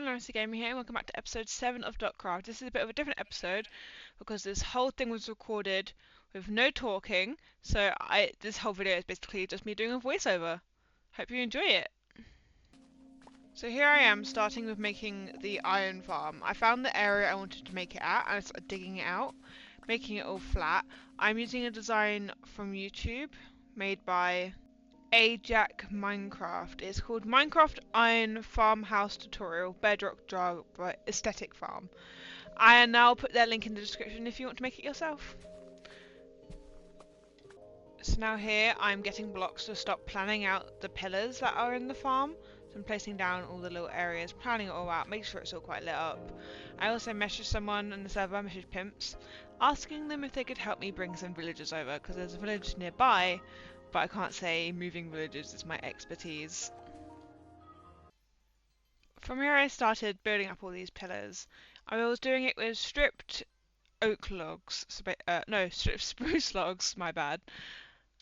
everyone, Larissa Gaming here, and welcome back to episode 7 of DuckCraft. This is a bit of a different episode because this whole thing was recorded with no talking, so this whole video is basically just me doing a voiceover. Hope you enjoy it. So here I am starting with making the iron farm. I found the area I wanted to make it at and I started digging it out, making it all flat. I'm using a design from YouTube made by Jack Minecraft. It's called Minecraft Iron Farmhouse Tutorial Bedrock Drug Aesthetic Farm. And I'll put their link in the description if you want to make it yourself. So now here I'm getting blocks to start planning out the pillars that are in the farm. So I'm placing down all the little areas, planning it all out, make sure it's all quite lit up. I also messaged someone on the server, messaged pimps, asking them if they could help me bring some villagers over because there's a village nearby, but I can't say moving villages is my expertise. From here I started building up all these pillars. I was doing it with stripped oak logs, stripped spruce logs, my bad.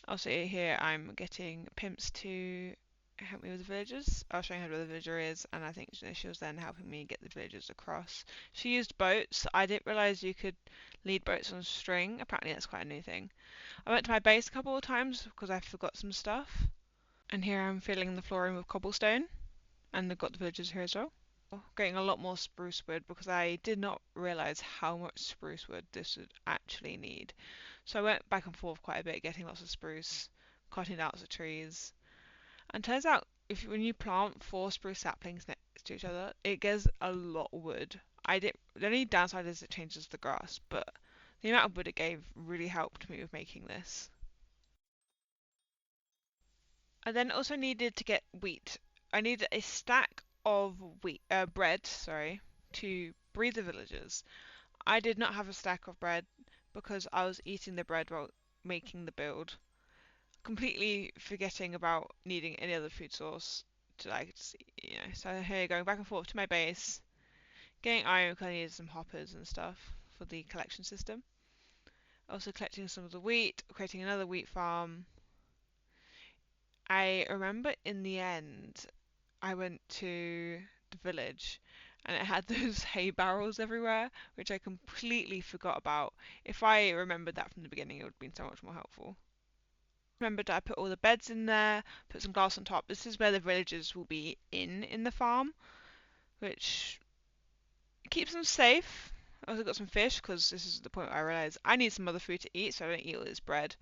Also here I'm getting pimps to help me with the villagers. I was showing her where the villager is, and I think she was then helping me get the villagers across. She used boats. I didn't realise you could lead boats on string. Apparently that's quite a new thing. I went to my base a couple of times because I forgot some stuff. And here I'm filling the flooring with cobblestone. And I've got the villagers here as well. Getting a lot more spruce wood because I did not realise how much spruce wood this would actually need. So I went back and forth quite a bit getting lots of spruce, cutting out the trees. And turns out when you plant 4 spruce saplings next to each other, it gives a lot of wood. The only downside is it changes the grass, but the amount of wood it gave really helped me with making this. I then also needed to get wheat. I needed a stack of bread, to breed the villagers. I did not have a stack of bread because I was eating the bread while making the build, completely forgetting about needing any other food source to So here, going back and forth to my base, getting iron because I needed some hoppers and stuff for the collection system. Also collecting some of the wheat, creating another wheat farm. I remember in the end, I went to the village and it had those hay barrels everywhere, which I completely forgot about. If I remembered that from the beginning, it would have been so much more helpful. Remembered I put all the beds in there, put some glass on top. This is where the villagers will be in the farm, which keeps them safe. I also got some fish because this is the point where I realised I need some other food to eat, so I don't eat all this bread.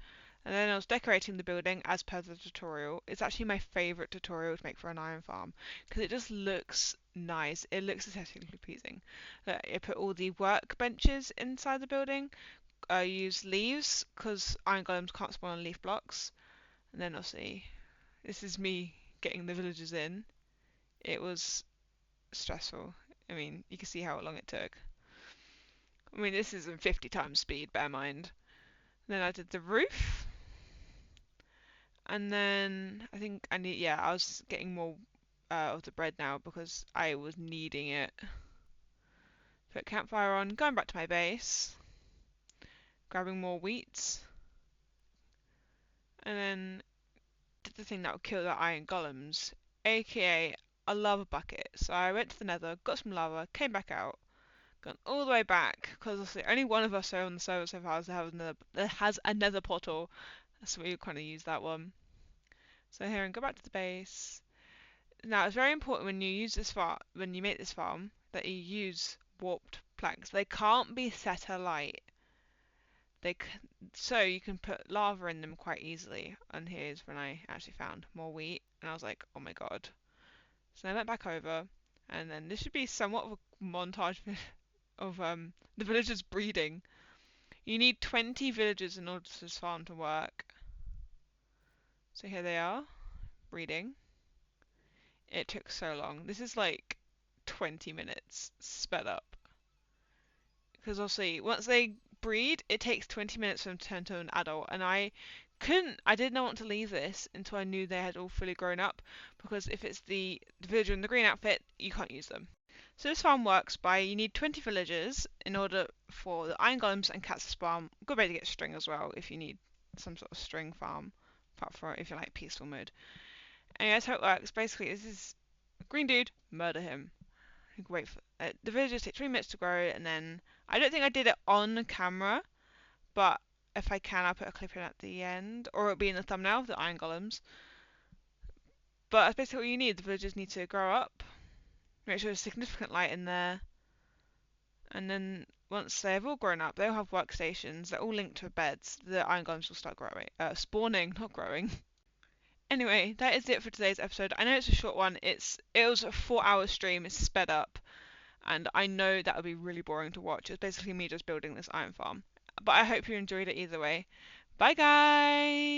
And then I was decorating the building as per the tutorial. It's actually my favourite tutorial to make for an iron farm because it just looks nice. It looks aesthetically pleasing. I put all the workbenches inside the building. I use leaves because iron golems can't spawn on leaf blocks. And then obviously, this is me getting the villagers in. It was stressful. I mean, you can see how long it took. I mean, this is in 50 times speed, bear mind. Then I did the roof. And then I think I was getting more of the bread now because I was needing it. Put campfire on, going back to my base, grabbing more wheat, and then did the thing that would kill the iron golems, aka a lava bucket. So I went to the nether, got some lava, came back out, gone all the way back because only one of us on the server so far that has another portal, so we kind of use that one. So here and go back to the base. Now it's very important when you make this farm, that you use warped planks. They can't be set alight. So you can put lava in them quite easily. And here's when I actually found more wheat, and I was like, oh my god. So I went back over, and then this should be somewhat of a montage of the villagers breeding. You need 20 villagers in order for this farm to work. So here they are, breeding. It took so long. This is like 20 minutes sped up. Because obviously, once they breed, it takes 20 minutes for them to turn to an adult. And I did not want to leave this until I knew they had all fully grown up. Because if it's the villager in the green outfit, you can't use them. So this farm works by you need 20 villagers in order for the iron golems and cats to spawn. Good way to get string as well if you need some sort of string farm, apart from if you like peaceful mode. And that's how it works. Basically, this is green dude, murder him. You can wait for the villagers take 3 minutes to grow, and then I don't think I did it on camera, but if I can, I'll put a clip in at the end, or it'll be in the thumbnail of the iron golems. But that's basically what you need. The villagers need to grow up, make sure there's significant light in there, and then once they've all grown up, they'll have workstations. They're all linked to beds. The iron golems will start growing, spawning, not growing. Anyway, that is it for today's episode. I know it's a short one. It was a 4-hour stream. It's sped up, and I know that would be really boring to watch. It's basically me just building this iron farm. But I hope you enjoyed it either way. Bye, guys!